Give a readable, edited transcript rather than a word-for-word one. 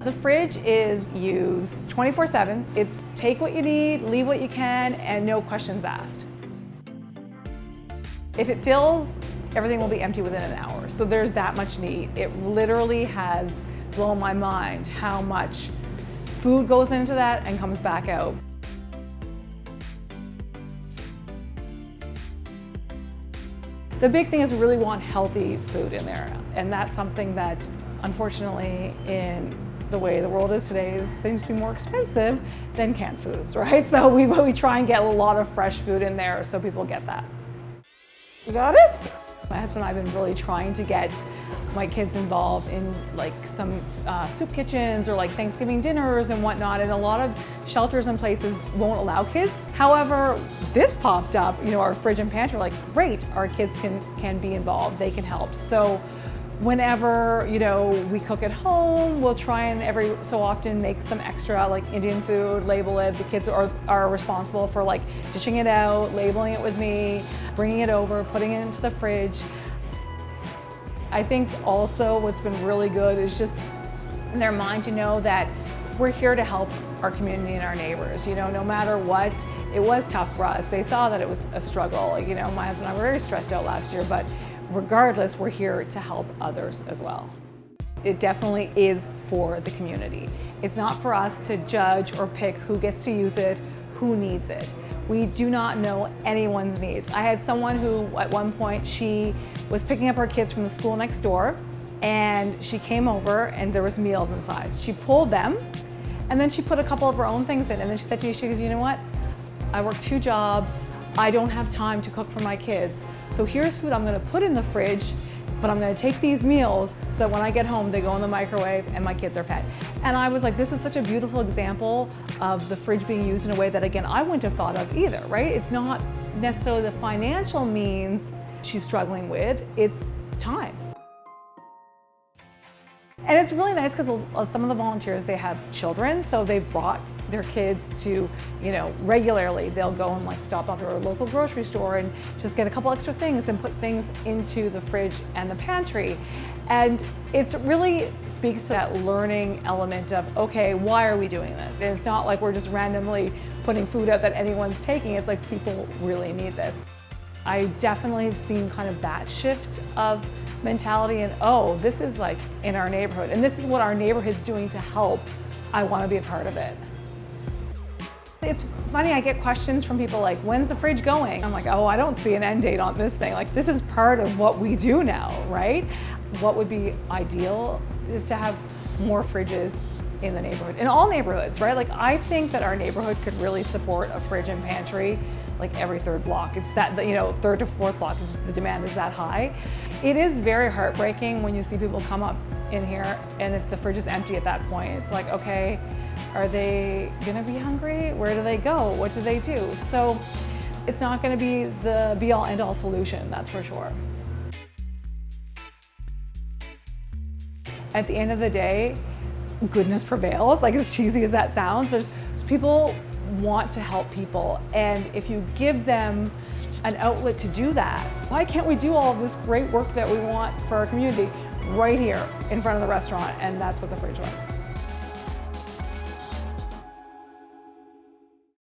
The fridge is used 24/7. It's take what you need, leave what you can, and no questions asked. If it fills, everything will be empty within an hour. So there's that much need. It literally has blown my mind how much food goes into that and comes back out. The big thing is we really want healthy food in there. And that's something that, unfortunately, in the way the world is today, seems to be more expensive than canned foods, right? So we try and get a lot of fresh food in there so people get that. You got it? My husband and I have been really trying to get my kids involved in like some soup kitchens or like Thanksgiving dinners and whatnot, and a lot of shelters and places won't allow kids. However, this popped up, our fridge and pantry, like great, our kids can be involved, they can help. So whenever, we cook at home, we'll try and every so often make some extra like Indian food, label it. The kids are responsible for like dishing it out, labeling it with me, bringing it over, putting it into the fridge. I think also what's been really good is just in their mind to know that we're here to help our community and our neighbors. No matter what, it was tough for us. They saw that it was a struggle. My husband and I were very stressed out last year, but regardless, we're here to help others as well. It definitely is for the community. It's not for us to judge or pick who gets to use it, who needs it. We do not know anyone's needs. I had someone who, at one point, she was picking up her kids from the school next door, and she came over and there was meals inside. She pulled them, and then she put a couple of her own things in, and then she said to me, she goes, you know what? I work 2 jobs. I don't have time to cook for my kids. So here's food I'm gonna put in the fridge, but I'm gonna take these meals so that when I get home, they go in the microwave and my kids are fed. And I was like, this is such a beautiful example of the fridge being used in a way that, again, I wouldn't have thought of either, right? It's not necessarily the financial means she's struggling with, it's time. And it's really nice because some of the volunteers, they have children, so they've brought their kids to, regularly they'll go and like stop off at a local grocery store and just get a couple extra things and put things into the fridge and the pantry. And it really speaks to that learning element of, okay, why are we doing this? And it's not like we're just randomly putting food out that anyone's taking. It's like people really need this. I definitely have seen kind of that shift of mentality and, oh, this is like in our neighborhood and this is what our neighborhood's doing to help. I want to be a part of it. It's funny, I get questions from people like, when's the fridge going? I'm like, oh, I don't see an end date on this thing. Like, this is part of what we do now, right? What would be ideal is to have more fridges in the neighborhood, in all neighborhoods, right? Like, I think that our neighborhood could really support a fridge and pantry like every 3rd block. It's that, 3rd to 4th block, the demand is that high. It is very heartbreaking when you see people come up in here and if the fridge is empty at that point, it's like, okay, are they gonna be hungry? Where do they go? What do they do? So it's not gonna be the be-all end-all solution, that's for sure. At the end of the day, goodness prevails, like as cheesy as that sounds. There's people want to help people, and if you give them an outlet to do that, why can't we do all of this great work that we want for our community right here in front of the restaurant? And that's what the fridge was.